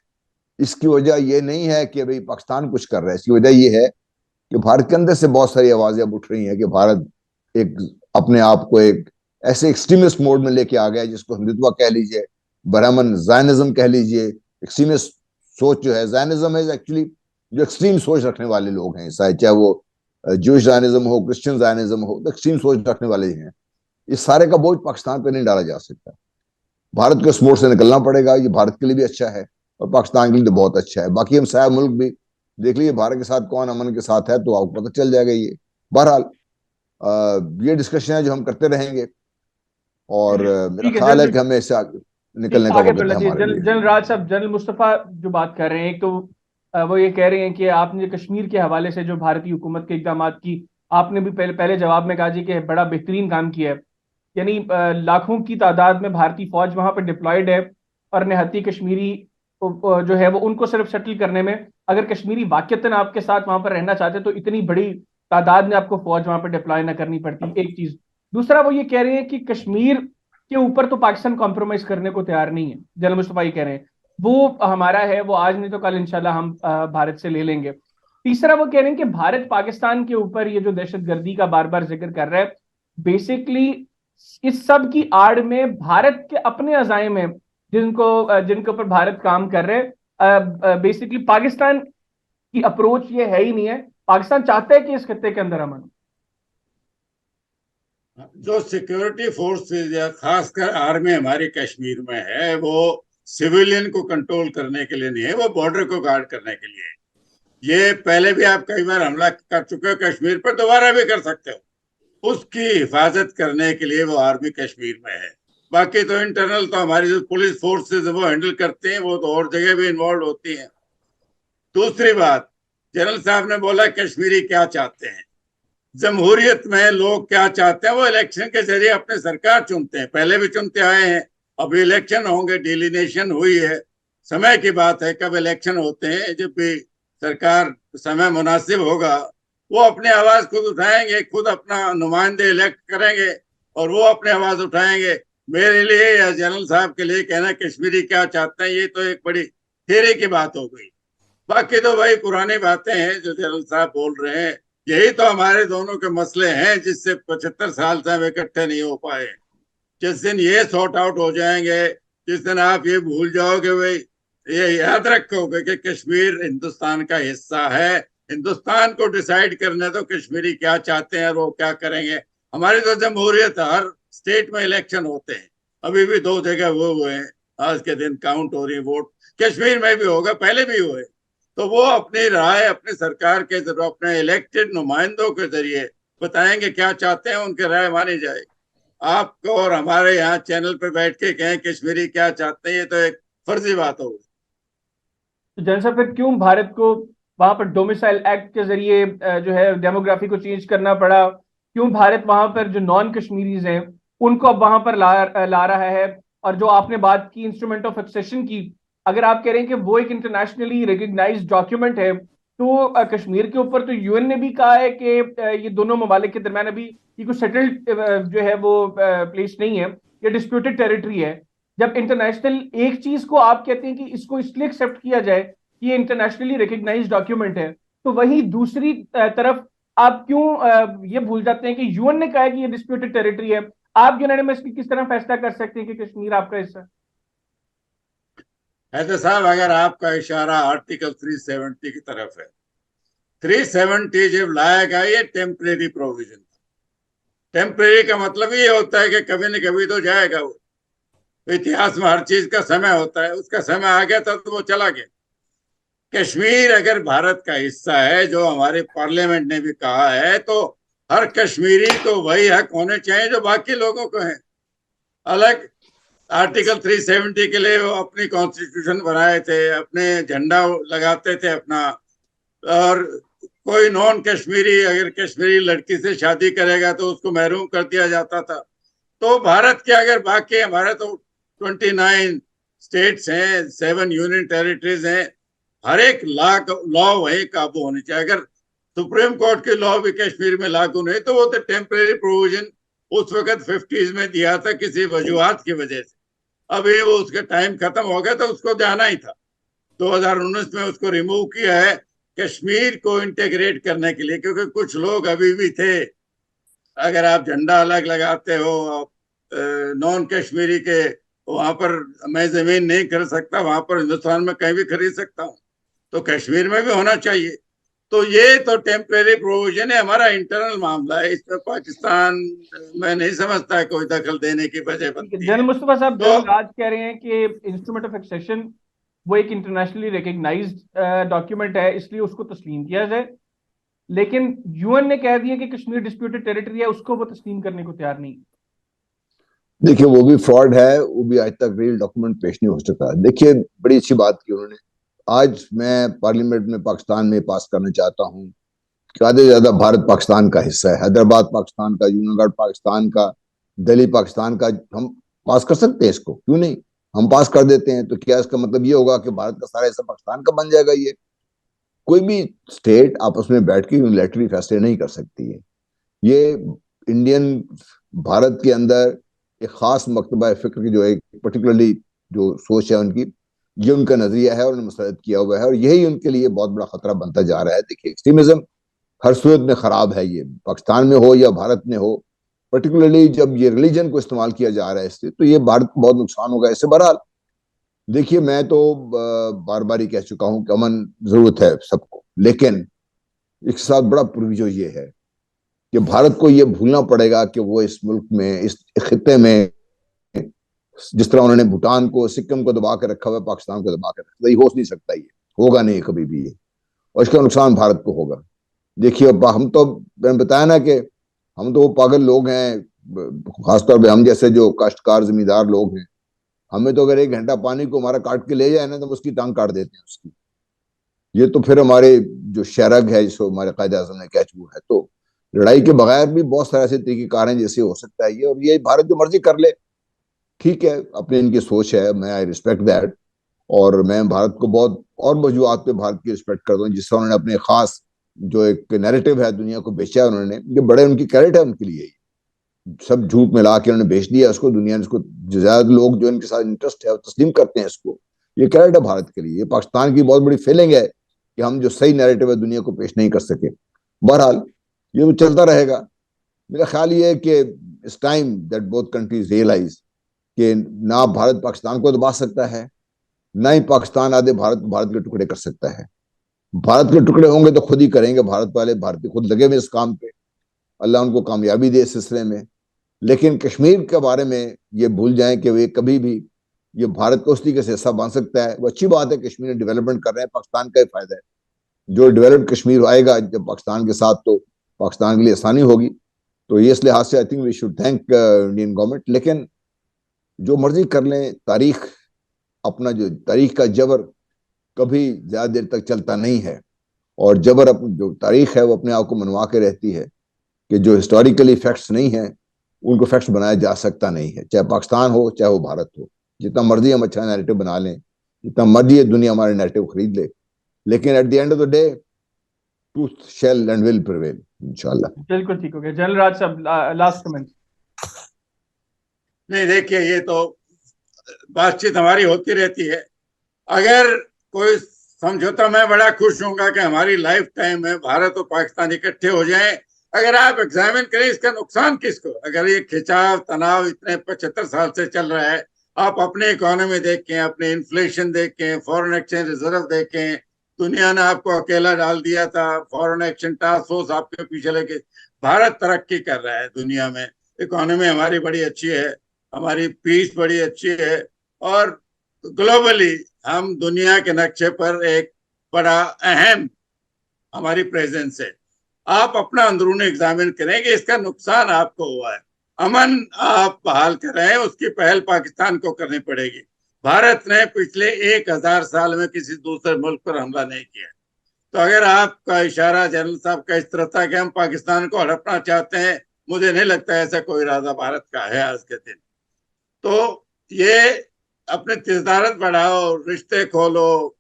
इसकी वजह ये नहीं है कि भाई पाकिस्तान कुछ कर रहा है। इसकी वजह ये है कि भारत के अंदर से बहुत सारी आवाजें अब उठ रही हैं कि भारत एक अपने आप को एक ऐसे एक्सट्रीमिस्ट मोड में लेके आ गया, जिसको हिंदुत्व कह लीजिए, ब्राह्मण जायनिज्म कह लीजिए। एक्सट्रीमिस्ट सोच जो है, जायनिज्म है एक्चुअली जो एक्सट्रीम सोच रखने वाले लोग हैं, चाहे वो ज्यूश जायनिज्म हो, क्रिश्चियन जायनिज्म हो, तो एक्सट्रीम सोच रखने वाले हैं। इस सारे का बोझ पाकिस्तान पर नहीं डाला जा सकता। भारत को इस मोड़ से निकलना पड़ेगा, ये भारत के लिए भी अच्छा है और पाकिस्तान के लिए तो बहुत अच्छा है। बाकी हम साया मुल्क भी देख लीजिए, भारत के साथ कौन अमन के साथ है तो आपको पता चल जाएगा। ये बहरहाल ये डिस्कशन है जो हम करते रहेंगे, और मेरा ठीक है ख्याल है कि हमें इससे ठीक, निकलने का आगे वक्त बढ़ना है चाहिए। हमारे लिए। जनरल राज साहब, जनरल मुस्तफ़ा जो बात कर रहे हैं, एक तो वो ये कह रहे हैं कि आपने कश्मीर के हवाले से जो भारतीय हुकूमत के इकदाम की, आपने भी पहले पहले जवाब में कहा जी कि बड़ा बेहतरीन काम किया है। यानी लाखों की तादाद में भारतीय फौज वहां पर डिप्लॉयड है, और निहत्ती कश्मीरी जो है वो उनको सिर्फ सेटल करने में, अगर कश्मीरी वाकईतन आपके साथ वहां पर रहना चाहते तो इतनी बड़ी तादाद में आपको फौज वहां पर डिप्लॉय ना करनी पड़ती, एक चीज। दूसरा, वो ये कह रहे हैं कि कश्मीर के ऊपर तो पाकिस्तान कॉम्प्रोमाइज करने को तैयार नहीं है। जनरल मुस्तफा ये कह रहे हैं वो हमारा है, वो आज नहीं तो कल इंशाल्लाह हम भारत से ले लेंगे। तीसरा, वो कह रहे हैं कि भारत पाकिस्तान के ऊपर ये जो दहशतगर्दी का बार बार जिक्र कर रहा है, बेसिकली इस सब की आड़ में भारत के अपने अजाइम है जिनके ऊपर भारत काम कर रहे हैं। बेसिकली पाकिस्तान की अप्रोच ये है ही नहीं है। पाकिस्तान चाहता है कि इस खत्ते के अंदर अमन हो। जो सिक्योरिटी फोर्सेस या खासकर आर्मी हमारी कश्मीर में है, वो सिविलियन को कंट्रोल करने के लिए नहीं है, वो बॉर्डर को गार्ड करने के लिए है। ये पहले भी आप कई बार हमला कर चुके हो कश्मीर पर, दोबारा भी कर सकते हो। उसकी हिफाजत करने के लिए वो आर्मी कश्मीर में है। बाकी तो इंटरनल तो हमारी जो पुलिस फोर्सेज वो हैंडल करते हैं, वो तो और जगह भी इन्वॉल्व होती हैं। दूसरी बात, जनरल साहब ने बोला कश्मीरी क्या चाहते हैं। जमहूरियत में लोग क्या चाहते हैं, वो इलेक्शन के जरिए अपने सरकार चुनते हैं, पहले भी चुनते आए हैं, अब इलेक्शन होंगे, डिलिनेशन हुई है, समय की बात है कब इलेक्शन होते हैं। जब भी सरकार समय मुनासिब होगा, वो अपनी आवाज खुद उठाएंगे, खुद अपना नुमाइंदे इलेक्ट करेंगे और वो अपनी आवाज उठाएंगे। मेरे लिए या जनरल साहब के लिए कहना कश्मीरी क्या चाहते हैं, ये तो एक बड़ी थियरी की बात हो गई। बाकी तो भाई पुरानी बातें हैं जो जनरल साहब बोल रहे हैं, यही तो हमारे दोनों के मसले हैं जिससे 75 साल से हम इकट्ठे नहीं हो पाए। जिस दिन ये सॉर्ट आउट हो जाएंगे, जिस दिन आप ये भूल जाओगे, भाई ये याद रखोगे कि कश्मीर हिंदुस्तान का हिस्सा है, हिंदुस्तान को डिसाइड करने तो कश्मीरी क्या चाहते हैं और वो क्या करेंगे। हमारी तो जमहूरियत, हर स्टेट में इलेक्शन होते हैं, अभी भी 2 जगह वो हुए हैं, आज के दिन काउंट हो रही है वोट। कश्मीर में भी होगा, पहले भी हुए। तो वो अपनी राय अपनी सरकार के जरिए, अपने इलेक्टेड नुमाइंदों के जरिए बताएंगे क्या चाहते हैं, उनकी राय मानी जाएगी। आपको और हमारे यहाँ चैनल पे बैठ के कहें कश्मीरी क्या चाहते हैं, ये तो एक फर्जी बात होगी। तो जनरल साहब, फिर क्यों भारत को वहां पर डोमिसाइल एक्ट के जरिए जो है डेमोग्राफी को चेंज करना पड़ा? क्यों भारत वहां पर जो नॉन कश्मीरीज हैं उनको अब वहां पर ला रहा है? और जो आपने बात की इंस्ट्रूमेंट ऑफ एक्सेशन की, अगर आप कह रहे हैं कि वो एक इंटरनेशनली रिकग्नाइज्ड डॉक्यूमेंट है, तो कश्मीर के ऊपर तो यूएन ने भी कहा है कि ये दोनों ममालिक के दरमियान अभी ये कुछ सेटल्ड जो है वो प्लेस नहीं है, ये डिस्प्यूटेड टेरिटरी है। जब इंटरनेशनल एक चीज को आप कहते हैं कि इसको इसलिए एक्सेप्ट किया जाए कि ये इंटरनेशनली रिकग्नाइज्ड डॉक्यूमेंट है, तो वहीं दूसरी तरफ आप क्यों ये भूल जाते हैं कि यूएन ने कहा है कि ये डिस्प्यूटेड टेरिटरी है? आप यूनानिमसली किस तरह फैसला कर सकते हैं कि कश्मीर आपका हिस्सा? ऐसे साहब, अगर आपका इशारा आर्टिकल 370 की तरफ है, 370 जब लाया गया ये टेम्परेरी प्रोविजन। टेम्परेरी का मतलब ये होता है कि कभी न कभी तो जाएगा वो। इतिहास में हर चीज का समय होता है, उसका समय आ गया था तो वो चला गया। कश्मीर अगर भारत का हिस्सा है, जो हमारे पार्लियामेंट ने भी कहा है, तो हर कश्मीरी को वही हक होने चाहिए जो बाकी लोगों को है। अलग आर्टिकल 370 के लिए वो अपनी कॉन्स्टिट्यूशन बनाए थे, अपने झंडा लगाते थे अपना। और कोई नॉन कश्मीरी अगर कश्मीरी लड़की से शादी करेगा तो उसको महरूम कर दिया जाता था। तो भारत के अगर बाकी, हमारे तो 29 स्टेट्स हैं, 7 यूनियन टेरिटरीज हैं, हर एक लॉ वही काबू होनी चाहिए। अगर सुप्रीम कोर्ट की लॉ भी कश्मीर में लागू नहीं, तो वो तो टेम्परेरी प्रोविजन उस वक्त 50s में दिया था किसी वजूहत की वजह से। अभी वो उसका टाइम खत्म हो गया तो उसको जाना ही था। 2019 में उसको रिमूव किया है कश्मीर को इंटीग्रेट करने के लिए, क्योंकि कुछ लोग अभी भी थे, अगर आप झंडा अलग लगाते हो नॉन कश्मीरी के, वहां पर मैं जमीन नहीं खरीद सकता, वहां पर हिंदुस्तान में कहीं भी खरीद सकता हूँ, तो कश्मीर में भी होना चाहिए। तो ये तो टेम्परेरी प्रोविजन है, हमारा इंटरनल मामला है, इसमें पाकिस्तान मैं नहीं समझता है कोई दखल देने की वजह बनती है। जनरल मुस्तफा साहब, तो जनरल राज कह रहे हैं कि इंस्ट्रूमेंट ऑफ एक्सेशन वो एक इंटरनेशनली रिकग्नाइज्ड डॉक्यूमेंट है, इसलिए उसको तस्लीम किया जाए। लेकिन यूएन ने कह दिया कि कश्मीर डिस्प्यूटेड टेरिटरी है, उसको वो तस्लीम करने को तैयार नहीं। देखिए वो भी फ्रॉड है, वो भी आज तक रियल डॉक्यूमेंट पेश नहीं हो सका। देखिए बड़ी अच्छी बात की उन्होंने। आज मैं पार्लियामेंट में पाकिस्तान में पास करना चाहता हूँ, ज्यादा से ज्यादा भारत पाकिस्तान का हिस्सा है, हैदराबाद पाकिस्तान का, जूनागढ़ पाकिस्तान का, दिल्ली पाकिस्तान का। हम पास कर सकते हैं इसको, क्यों नहीं? हम पास कर देते हैं तो क्या इसका मतलब ये होगा कि भारत का सारा हिस्सा पाकिस्तान का बन जाएगा? ये कोई भी स्टेट आपस में बैठ के यूनिलैटरली फैसले नहीं कर सकती है। ये इंडियन भारत के अंदर एक खास मकतबा फिक्र की जो एक पर्टिकुलरली जो सोच है उनकी, ये उनका नजरिया है और उन्होंने मुस्तरद किया हुआ है, और यही उनके लिए बहुत बड़ा खतरा बनता जा रहा है। देखिए एक्सट्रीमिज्म हर सूरत में खराब है, ये पाकिस्तान में हो या भारत में हो, पर्टिकुलरली जब ये रिलीजन को इस्तेमाल किया जा रहा है इससे, तो ये भारत को बहुत नुकसान होगा इससे। बहरहाल देखिए मैं तो बार बार ही कह चुका हूं कि अमन जरूरत है सबको, लेकिन एक साथ बड़ा प्रोविजो ये है कि भारत को ये भूलना पड़ेगा कि वो इस मुल्क में, इस खित्ते में, जिस तरह उन्होंने भूटान को, सिक्किम को दबा के रखा हुआ है, पाकिस्तान को दबा के रखा, ये हो नहीं सकता, ये होगा नहीं कभी भी ये, और इसका नुकसान भारत को होगा। देखिए हम तो, मैंने बताया ना कि हम तो वो पागल लोग हैं, खासतौर पे हम जैसे जो काश्तकार जमींदार लोग हैं, हमें तो अगर 1 घंटा पानी को हमारा काट के ले जाए ना, तो उसकी टांग काट देते हैं उसकी। ये तो फिर हमारे जो शरग है, जिसको हमारे कायदे आज़म ने कह चुका है, तो लड़ाई के बगैर भी बहुत सारे ऐसे तरीकेकार हैं जैसे हो सकता है ये, और ये भारत जो मर्जी कर ले, ठीक है, अपनी इनकी सोच है, मैं आई रिस्पेक्ट दैट। और मैं भारत को बहुत और वजूहत पे भारत की रिस्पेक्ट करता हूँ, जिससे उन्होंने अपने खास जो एक नैरेटिव है दुनिया को बेचा है उन्होंने, ये बड़े उनकी क्रेडिट है उनके लिए। सब झूठ मिला के उन्होंने बेच दिया उसको, दुनिया ने इसको, ज्यादा लोग जो इनके साथ इंटरेस्ट है वो तस्लीम करते हैं इसको। ये क्रेडिट है भारत के लिए। ये पाकिस्तान की बहुत बड़ी फेलिंग है कि हम जो सही नैरेटिव है दुनिया को पेश नहीं कर सके। बहरहाल ये तो चलता रहेगा। मेरा ख्याल ये है कि it's time that both countries realise कि ना भारत पाकिस्तान को दबा सकता है, ना ही पाकिस्तान आधे भारत के टुकड़े कर सकता है। भारत के टुकड़े होंगे तो खुद ही करेंगे भारत वाले, भारतीय खुद लगे हुए इस काम पे, अल्लाह उनको कामयाबी दे इस सिलसिले में। लेकिन कश्मीर के बारे में ये भूल जाएं कि वे कभी भी ये भारत को उस तरीके से हिस्सा बन सकता है। वो अच्छी बात है, कश्मीर में डेवलपमेंट कर रहे हैं, पाकिस्तान का ही फायदा है। जो डेवलप्ड कश्मीर आएगा जब पाकिस्तान के साथ, तो पाकिस्तान के लिए आसानी होगी। तो ये इस लिहाज से I think we should thank Indian government. लेकिन जो मर्जी कर लें, तारीख अपना, जो तारीख का जबर कभी ज्यादा देर तक चलता नहीं है, और जबर जो तारीख है वो अपने आप को मनवा के रहती है कि जो हिस्टोरिकली फैक्ट्स नहीं है उनको फैक्ट्स बनाया जा सकता नहीं है, चाहे पाकिस्तान हो चाहे वो भारत हो। जितना मर्जी हम अच्छा नैरेटिव बना लें, जितना मर्जी ये दुनिया हमारे नैरेटिव खरीद ले, लेकिन at the end of the day truth shall and will prevail इंशाल्लाह। बिल्कुल ठीक हो गया। जनरल राज साहब, लास्ट कमेंट। नहीं देखिए, ये तो बातचीत हमारी होती रहती है। अगर कोई समझौता, मैं बड़ा खुश हूँगा कि हमारी लाइफ टाइम में भारत और पाकिस्तान इकट्ठे हो जाएं। अगर आप एग्जामिन करें इसका नुकसान किसको, अगर ये खिंचाव तनाव इतने 75 साल से चल रहा है, आप अपने इकोनॉमी देखें, अपने इन्फ्लेशन देखें, फॉरेन एक्सचेंज रिजर्व देखें, दुनिया ने आपको अकेला डाल दिया था, फॉरेन एक्सचेंज टास्क फोर्स आपके पीछे लेके, भारत तरक्की कर रहा है दुनिया में, इकोनॉमी हमारी बड़ी अच्छी है, हमारी पीस बड़ी अच्छी है, और ग्लोबली हम दुनिया के नक्शे पर एक बड़ा अहम हमारी प्रेजेंस है। आप अपना अंदरूनी एग्जामिन करें कि इसका नुकसान आपको हुआ है। अमन आप बहाल कर रहे हैं, उसकी पहल पाकिस्तान को करनी पड़ेगी। भारत ने पिछले 1000 साल में किसी दूसरे मुल्क पर हमला नहीं किया। तो अगर आपका इशारा जनरल साहब का इस तरह था कि हम पाकिस्तान को हड़पना चाहते हैं, मुझे नहीं लगता ऐसा कोई इरादा भारत का है आज के दिन। तो ये अपने तिजारत बढ़ाओ, रिश्ते खोलो,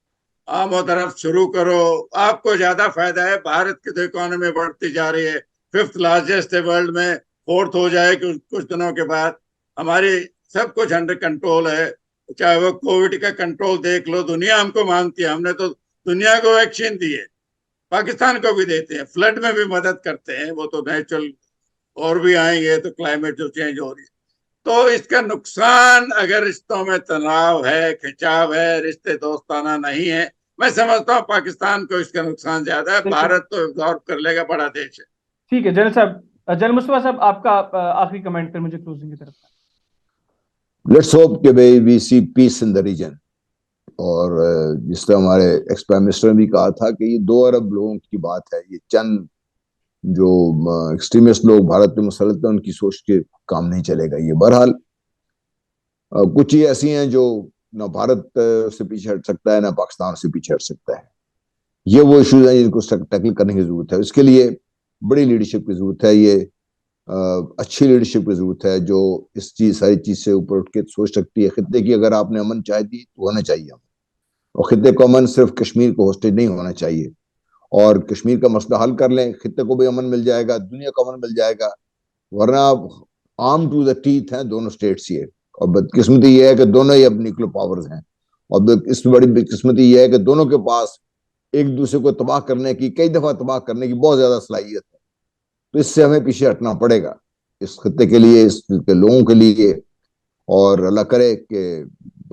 आमो तरफ शुरू करो, आपको ज्यादा फायदा है। भारत की तो इकोनॉमी बढ़ती जा रही है, 5th लार्जेस्ट है वर्ल्ड में, 4th हो जाए कुछ दिनों के बाद। हमारी सब कुछ अंडर कंट्रोल है, चाहे वो कोविड का कंट्रोल देख लो, दुनिया हमको मानती है। हमने तो दुनिया को वैक्सीन दी है, पाकिस्तान को भी देते हैं, फ्लड में भी मदद करते हैं, वो तो नेचुरल, और भी आएंगे तो क्लाइमेट जो चेंज हो रही है। तो इसका नुकसान, अगर रिश्तों में तनाव है, खिंचाव है, रिश्ते दोस्ताना नहीं है, मैं समझता हूँ पाकिस्तान को इसका नुकसान ज्यादा है। भारत तो एब्जॉर्ब कर लेगा, बड़ा देश है। ठीक है जनरल साहब, जनरल मुस्तफा साहब, आपका आखिरी कमेंट फिर मुझे क्लोजिंग की तरफ। लेट्स होप कि we see peace in the region. और जिस तरह हमारे एक्स प्राइम मिनिस्टर ने भी कहा था कि ये 2 अरब लोगों की बात है, ये चंद जो एक्सट्रीमिस्ट लोग भारत में मुसलत हैं उनकी सोच के काम नहीं चलेगा ये। बहरहाल कुछ चीजें ऐसी हैं जो ना भारत से पीछे हट सकता है ना पाकिस्तान से पीछे हट सकता है। ये वो इश्यूज हैं जिनको टैकल करने की जरूरत है। इसके लिए बड़ी लीडरशिप की जरूरत है, ये अच्छी लीडरशिप की जरूरत है जो इस चीज सारी चीज से ऊपर उठ के सोच सकती है। खित्ते की अगर आपने अमन चाहती तो होना चाहिए, और खित्ते को अमन सिर्फ कश्मीर को होस्टेज नहीं होना चाहिए, और कश्मीर का मसला हल कर लें, खित्ते को भी अमन मिल जाएगा, दुनिया को अमन मिल जाएगा। वरना आर्म टू द टीथ हैं दोनों स्टेट्स ये, और बदकिस्मती ये है कि दोनों ही अब न्यूक्लियर पावर्स हैं, और इसमें बड़ी बदकिस्मती ये है कि दोनों के पास एक दूसरे को तबाह करने की, कई दफा तबाह करने की बहुत ज्यादा सलाहियत है। तो इससे हमें पीछे हटना पड़ेगा इस खत्ते के लिए, इस के लोगों के लिए। और अल्लाह करे कि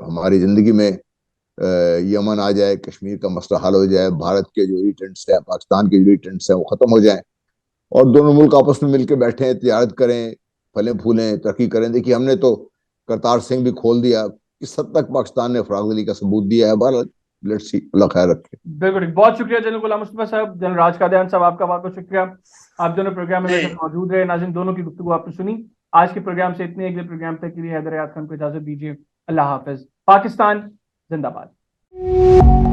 हमारी जिंदगी में ये अमन आ जाए, कश्मीर का मसला हल हो जाए, भारत के जो इरिटेंट्स हैं, पाकिस्तान के जो इरिटेंट्स हैं वो खत्म हो जाए, और दोनों मुल्क आपस में मिलकर बैठे, तिजारत करें, फलें फूलें, तरक्की करें। देखिए हमने तो करतार सिंह भी खोल दिया, इस हद तक पाकिस्तान ने फराग दिली का सबूत दिया है। भारत लेट्स सी, अल्लाह खैर रखे। बिल्कुल, बहुत शुक्रिया जनरल गुलाम मुस्तफा साहब, जनरल राज कादियान साहब, आपका बहुत बहुत शुक्रिया, आप दोनों प्रोग्राम में मौजूद रहे। नाज़रीन, दोनों की गुफ्तगू आपने सुनी। आज के प्रोग्राम से इतने, अगले प्रोग्राम तक के लिए हैदर हयात खान को इजाजत दीजिए। अल्लाह हाफिज। पाकिस्तान जिंदाबाद।